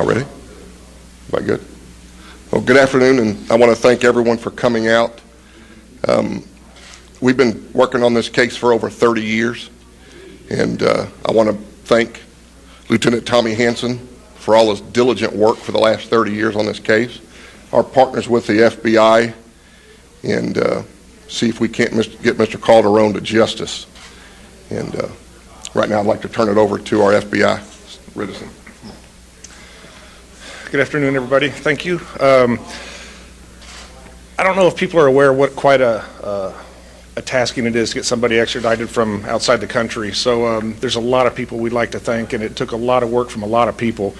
ready? Everybody good? Well, good afternoon, and I want to thank everyone for coming out. We've been working on this case for over 30 years, and I want to thank Lieutenant Tommy Hansen for all his diligent work for the last 30 years on this case, our partners with the FBI, and see if we can't get Mr. Calderon to justice. And right now I'd like to turn it over to our FBI citizen. Good afternoon, everybody. Thank you. I don't know if people are aware what quite a tasking it is to get somebody extradited from outside the country. So there's a lot of people we'd like to thank, and it took a lot of work from a lot of people.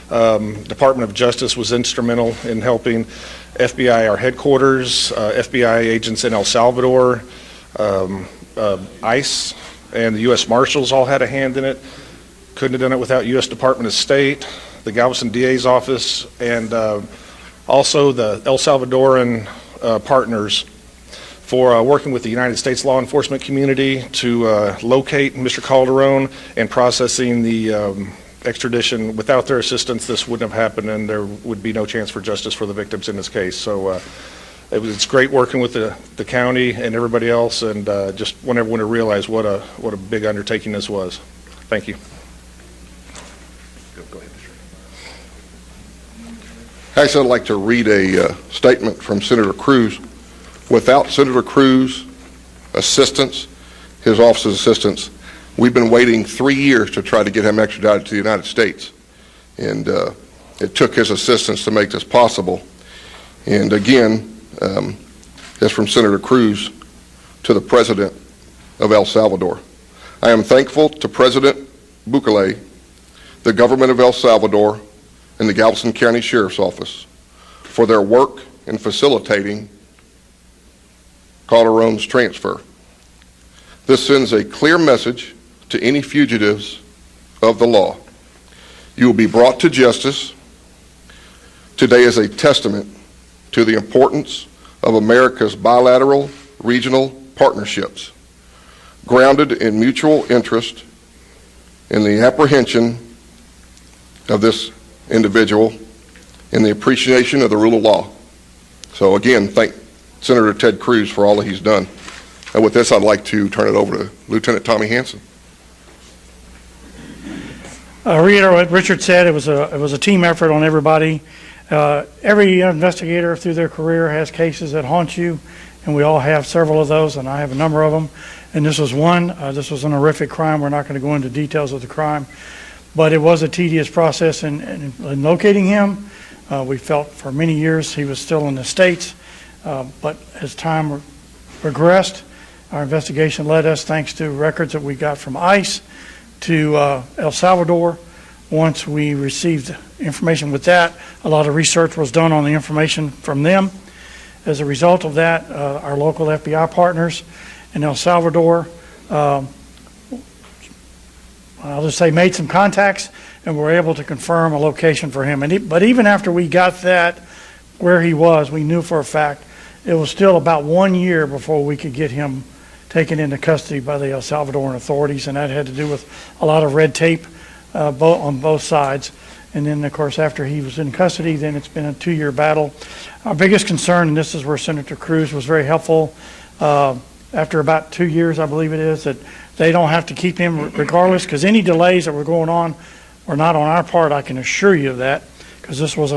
Department of Justice was instrumental in helping. FBI, our headquarters, FBI agents in El Salvador, ICE, and the U.S. Marshals all had a hand in it. Couldn't have done it without U.S. Department of State, the Galveston DA's office, and also the El Salvadoran partners for working with the United States law enforcement community to locate Mr. Calderon and processing the extradition. Without their assistance, this wouldn't have happened, and there would be no chance for justice for the victims in this case. So it's great working with the county and everybody else, and just want everyone to realize what a big undertaking this was. Thank you. Go ahead, Mr. Actually, I'd like to read a statement from Senator Cruz. Without Senator Cruz's assistance, his office's assistance, we've been waiting 3 years to try to get him extradited to the United States. And it took his assistance to make this possible. And again, it's from Senator Cruz to the President of El Salvador. I am thankful to President Bukele, the government of El Salvador, and the Galveston County Sheriff's Office for their work in facilitating Calderon's transfer. This sends a clear message to any fugitives of the law. You will be brought to justice. Today is a testament to the importance of America's bilateral regional partnerships, grounded in mutual interest in the apprehension of this individual and the appreciation of the rule of law. So again, thank Senator Ted Cruz for all that he's done. And with this, I'd like to turn it over to Lieutenant Tommy Hansen. Reiterate what Richard said. It was a team effort on everybody. Every investigator through their career has cases that haunt you, and we all have several of those, and I have a number of them. And this was one. This was an horrific crime. We're not going to go into details of the crime, but it was a tedious process in locating him. We felt for many years he was still in the States. But as time progressed, our investigation led us, thanks to records that we got from ICE, to El Salvador. Once we received information with that, a lot of research was done on the information from them. As a result of that, our local FBI partners in El Salvador, I'll just say, made some contacts and were able to confirm a location for him. But even after we got that, where he was, we knew for a fact it was still about 1 year before we could get him taken into custody by the El Salvadoran authorities, and that had to do with a lot of red tape on both sides. And then, of course, after he was in custody, then it's been a 2-year battle. Our biggest concern, and this is where Senator Cruz was very helpful, after about 2 years, I believe it is, that they don't have to keep him regardless, because any delays that were going on were not on our part, I can assure you of that, because this was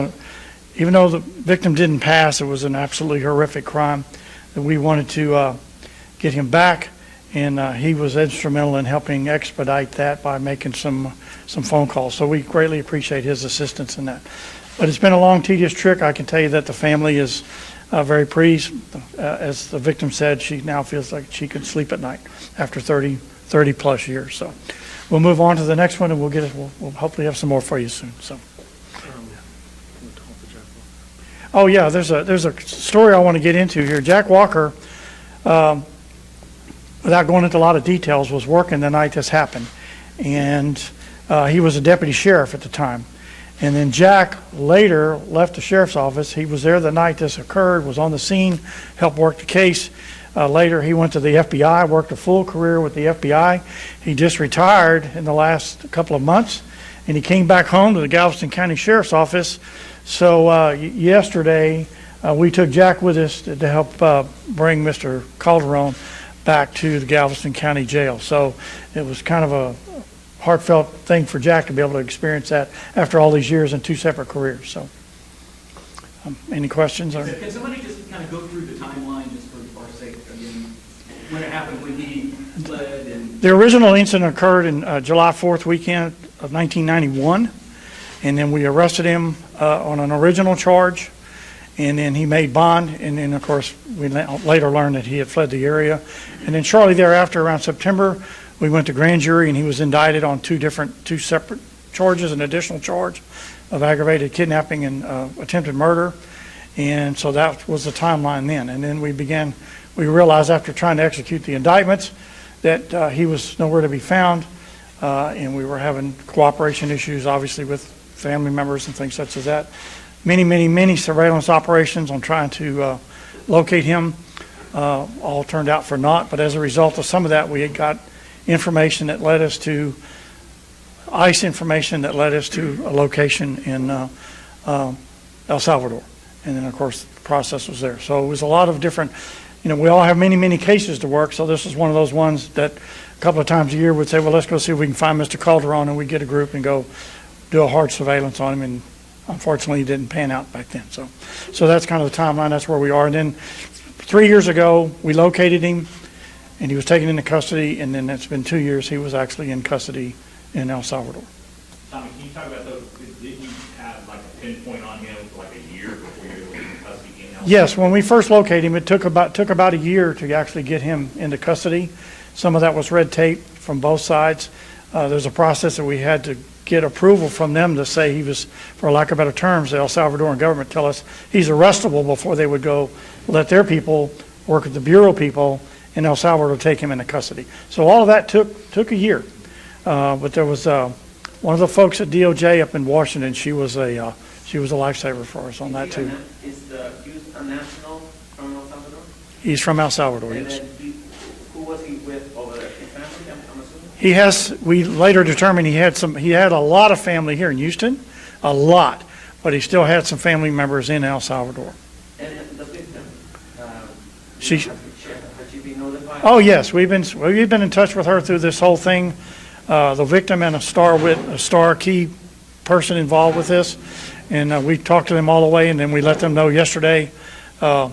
even though the victim didn't pass, it was an absolutely horrific crime that we wanted to get him back, and he was instrumental in helping expedite that by making some phone calls. So we greatly appreciate his assistance in that. But it's been a long, tedious trek. I can tell you that the family is very pleased. As the victim said, she now feels like she could sleep at night after 30 plus years. So we'll move on to the next one, and we'll hopefully have some more for you soon. So. Oh yeah, there's a story I want to get into here. Jack Walker, without going into a lot of details, was working the night this happened, and he was a deputy sheriff at the time. And then Jack later left the sheriff's office. He was there the night this occurred, was on the scene, helped work the case. Later, he went to the FBI, worked a full career with the FBI. He just retired in the last couple of months, and he came back home to the Galveston County Sheriff's Office. So yesterday, we took Jack with us to help bring Mr. Calderon back to the Galveston County Jail. So it was kind of a heartfelt thing for Jack to be able to experience that after all these years in two separate careers. So, any questions? Or? Can somebody just kind of go through the timeline just for our sake? I mean, when it happened, when he fled and... The original incident occurred in July 4th weekend of 1991, and then we arrested him on an original charge, and then he made bond, and then, of course, we later learned that he had fled the area. And then shortly thereafter, around September, we went to grand jury, and he was indicted on two separate charges, an additional charge of aggravated kidnapping and attempted murder. And so that was the timeline then. And then we realized after trying to execute the indictments that he was nowhere to be found, and we were having cooperation issues, obviously, with family members and things such as that. Many surveillance operations on trying to locate him all turned out for naught. But as a result of some of that, we had got information that led us to ICE information that led us to a location in El Salvador. And then, of course, the process was there. So it was a lot of different, we all have many cases to work. So this is one of those ones that a couple of times a year we'd say, well, let's go see if we can find Mr. Calderon, and we'd get a group and go do a hard surveillance on him. And unfortunately, it didn't pan out back then. So that's kind of the timeline. That's where we are. And then 3 years ago, we located him, and he was taken into custody. And then it's been 2 years. He was actually in custody in El Salvador. Tommy, can you talk about those? Did you have like a pinpoint on him for like a year before you were in custody in El Salvador? Yes, when we first located him, it took about a year to actually get him into custody. Some of that was red tape from both sides. There's a process that we had to get approval from them to say he was, for lack of better terms, the El Salvadoran government tell us he's arrestable before they would go let their people work with the Bureau people in El Salvador to take him into custody. So all of that took a year. But there was one of the folks at DOJ up in Washington. She was a lifesaver for us on that too. He was a national from El Salvador? He's from El Salvador, And yes. then who was he with over there? His family, I'm assuming? We later determined he had a lot of family here in Houston, a lot, but he still had some family members in El Salvador. And the victim, has she been notified? Oh yes, we've been in touch with her through this whole thing. The victim and a star key person involved with this, and we talked to them all the way, and then we let them know yesterday. I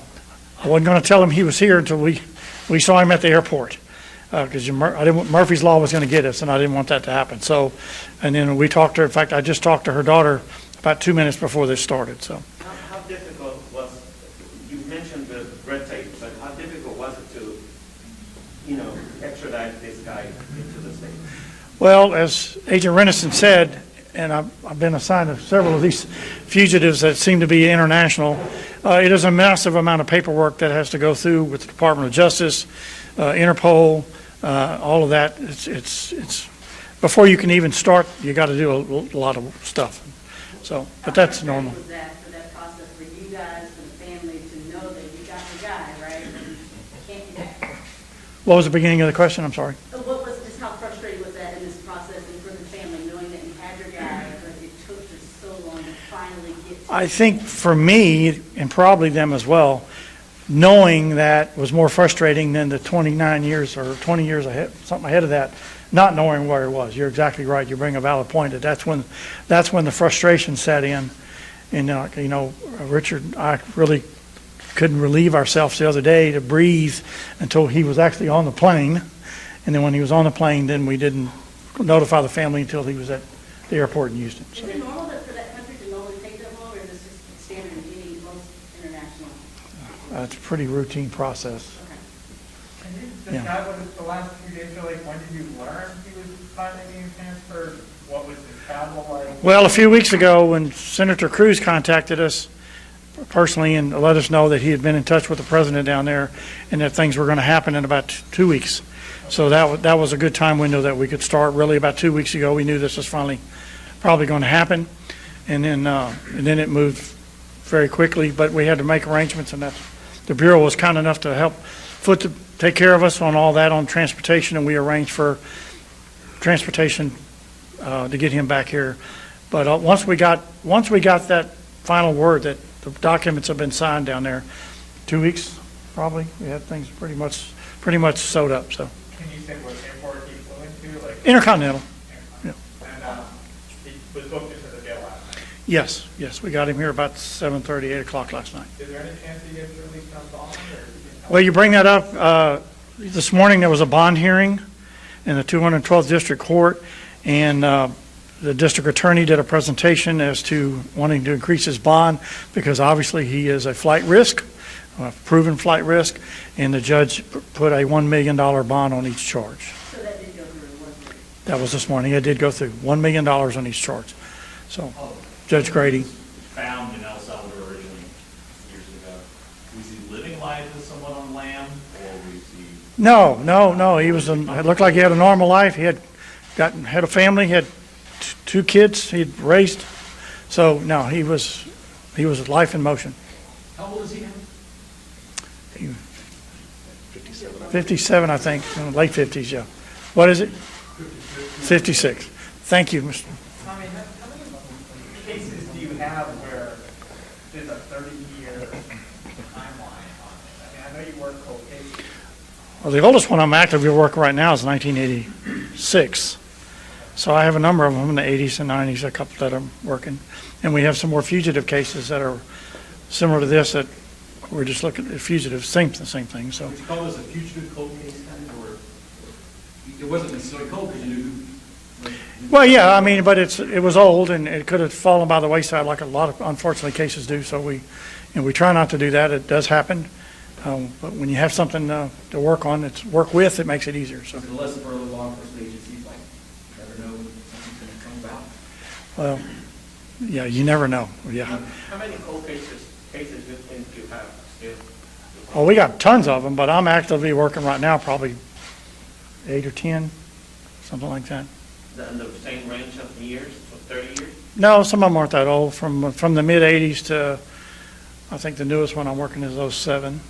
wasn't going to tell him he was here until we saw him at the airport, because Murphy's Law was going to get us, and I didn't want that to happen. So, and then we talked to her. In fact, I just talked to her daughter about 2 minutes before this started. So, How difficult was, you mentioned the red tape, but how difficult was it to, extradite this guy into the state? well, as Agent Renison said, and I've been assigned to several of these fugitives that seem to be international. It is a massive amount of paperwork that has to go through with the Department of Justice, Interpol, all of that. It's before you can even start, you got to do a lot of stuff. So, but that's normal. Was that for that process for you guys, for the family to know that you got the guy, right? And can't be back. What was the beginning of the question? I'm sorry. So what was, just how frustrating was that in this process and for the family, knowing that you had your guy, but it took just so long to finally get to I think for me, and probably them as well, knowing that was more frustrating than the 29 years or 20 years ahead, something ahead of that, not knowing where it was. You're exactly right. You bring a valid point. That's when the frustration set in. And, Richard, I really couldn't relieve ourselves the other day to breathe until he was actually on the plane. And then when he was on the plane, then we didn't notify the family until he was at the airport in Houston. So. Is it normal for that country to normally take that long, or is this just standard in any most international? It's a pretty routine process. And you Yeah. describe what was the last few days were like? When did you learn he was finally being transferred? What was the travel like? Well, a few weeks ago, when Senator Cruz contacted us personally and let us know that he had been in touch with the president down there and that things were going to happen in about 2 weeks. So that was a good time window that we could start. Really, about 2 weeks ago, we knew this was finally probably going to happen. And then it moved very quickly, but we had to make arrangements, and the Bureau was kind enough to help take care of us on all that on transportation, and we arranged for transportation to get him back here. But once we got that final word that the documents have been signed down there, 2 weeks probably, we had things pretty much sewed up. So Can you say what airport he flew into, like? Intercontinental. Yeah. And, he was booked into the jail last night. Yes, we got him here about 7:30, 8 o'clock last night. Is there any chance he gets released on bond, or is he getting? Well, you bring that up. This morning, there was a bond hearing in the 212th District Court, and the district attorney did a presentation as to wanting to increase his bond because obviously he is a flight risk, a proven flight risk, and the judge put a $1 million bond on each charge. So that did go through, wasn't it? That was this morning. It did go through $1 million on each charge. So, Judge Grady. Found in El Salvador originally years ago. Was he living life as someone on land, or was he? No. It looked like he had a normal life. He had a family. He had two kids he'd raised. So no, he was life in motion. How old is he now? 57, I think, late 50s. Yeah. What is it? 56. Thank you, Mr. Tommy, how many cases do you have where there's a 30-year timeline on it? I mean, I know you work cold cases. Well, the oldest one I'm actively working right now is 1986. So I have a number of them in the 80s and 90s, a couple that I'm working. And we have some more fugitive cases that are similar to this that we're just looking at fugitives, same thing. So Would you call this a fugitive cold case kind of, or it wasn't necessarily cold because you knew who? well, yeah, I mean, but it was old and it could have fallen by the wayside like a lot of unfortunately cases do. So we try not to do that. It does happen. But when you have something to work on, it makes it easier. So, It's a lesson for other law enforcement agencies, like, you never know when something's going to come about. well, yeah, you never know. Yeah. How many cold cases you think you have still? Well, we got tons of them, but I'm actively working right now, probably 8 or 10, something like that. In the same range of years, of 30 years? No, some of them aren't that old. From the mid 80s to, I think the newest one I'm working is 07.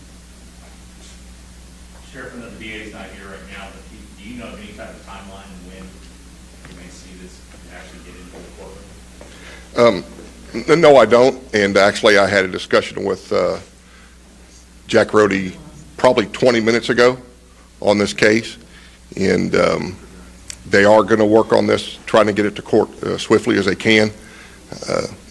Sheriff, and the DA's not here right now, but do you know of any type of timeline when you may see this actually get into the courtroom? No, I don't. And actually, I had a discussion with Jack Rody probably 20 minutes ago on this case. And they are going to work on this, trying to get it to court swiftly as they can.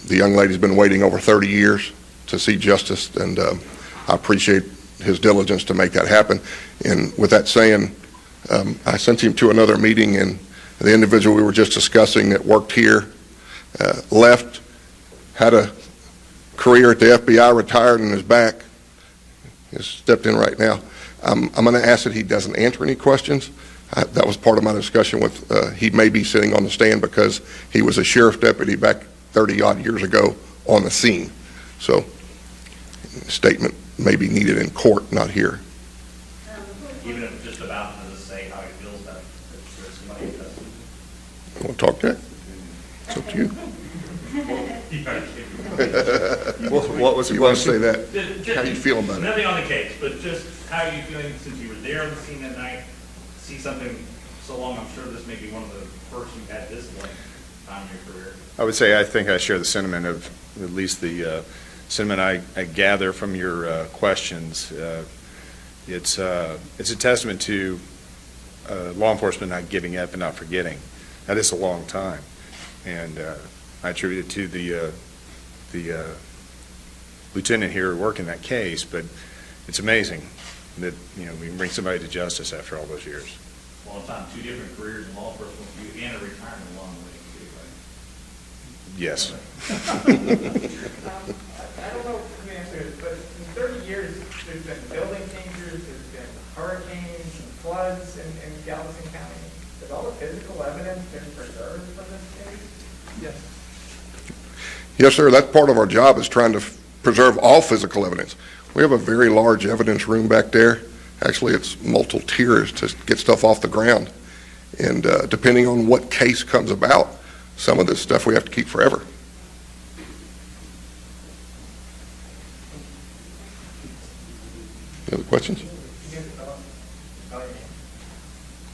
The young lady's been waiting over 30 years to see justice, and I appreciate his diligence to make that happen. And with that saying, I sent him to another meeting, and the individual we were just discussing that worked here left, had a career at the FBI, retired, and is back. He's stepped in right now. I'm going to ask that he doesn't answer any questions. That was part of my discussion with, he may be sitting on the stand because he was a sheriff's deputy back 30-odd years ago on the scene. So, a statement may be needed in court, not here. Even if just about to say how he feels about it, if there's somebody who doesn't. Want to talk to that? It's up to you. What was the You want to say question? that? How you feel about it? Nothing on the case, but just how are you feeling since you were there on the scene that night, see something so long, I'm sure this may be one of the first you've had this length time in your career. I would say I think I share the sentiment of at least the sentiment I gather from your questions. It's a testament to law enforcement not giving up and not forgetting. That is a long time, and I attribute it to the lieutenant here working that case. But it's amazing that we can bring somebody to justice after all those years. Long time, 2 different careers in law enforcement, you and a retirement along the way, too, right? Yes. I don't know if you answer this, but in 30 years, there's been building changes, there's been hurricanes and floods in Galveston County. Has all the physical evidence been preserved from this case? Yes. Yes, sir. That's part of our job, is trying to preserve all physical evidence. We have a very large evidence room back there. Actually, it's multiple tiers to get stuff off the ground. And depending on what case comes about, some of this stuff we have to keep forever. Any other questions?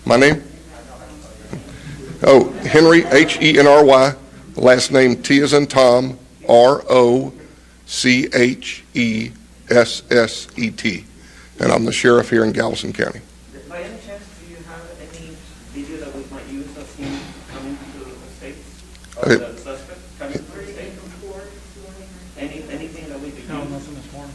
My name? Oh, Henry, Henry, last name T as in Tom, Rochesset. And I'm the sheriff here in Galveston County. By any chance, do you have any video that we might use of him coming to the States? Or the suspect coming to the States? Anything that we could No, use nothing this morning.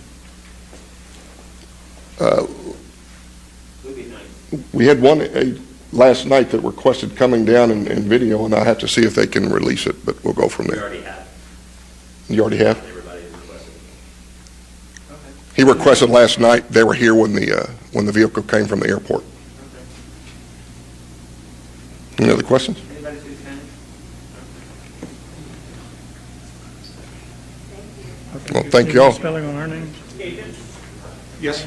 would be nice. We had one last night that requested coming down in video, and I have to see if they can release it, but we'll go from We there. already have, You already have? everybody has requested. He requested last night. They were here when the vehicle came from the airport. Any other questions? Anybody speak Spanish? Well, thank you all. Spelling on our names? Yes.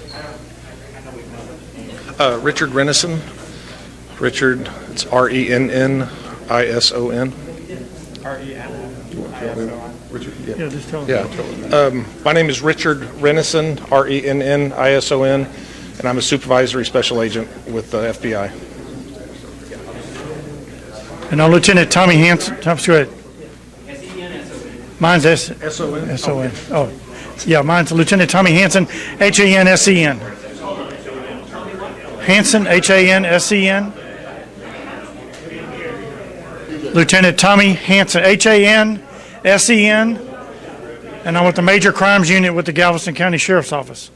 Richard Renison. Richard, it's Rennison. Yeah, just tell them. Yeah. My name is Richard Renison, Rennison, and I'm a supervisory special agent with the FBI. And now Lieutenant Tommy Hanson, go ahead. Mine's S-O-N? S-O-N. Oh, yeah, mine's Lieutenant Tommy Hanson, Hansen. Hanson, Hansen. Lieutenant Tommy Hanson, Hansen, and I'm with the Major Crimes Unit with the Galveston County Sheriff's Office.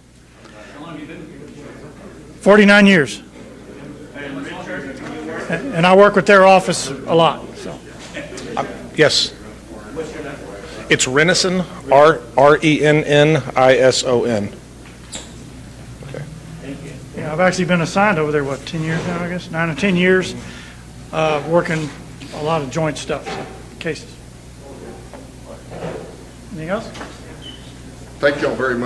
49 years. And I work with their office a lot, so. Yes. It's Renison, Rennison. Yeah, I've actually been assigned over there, 10 years now, I guess? 9 or 10 years, working a lot of joint stuff, cases. Anything else? Thank you all very much.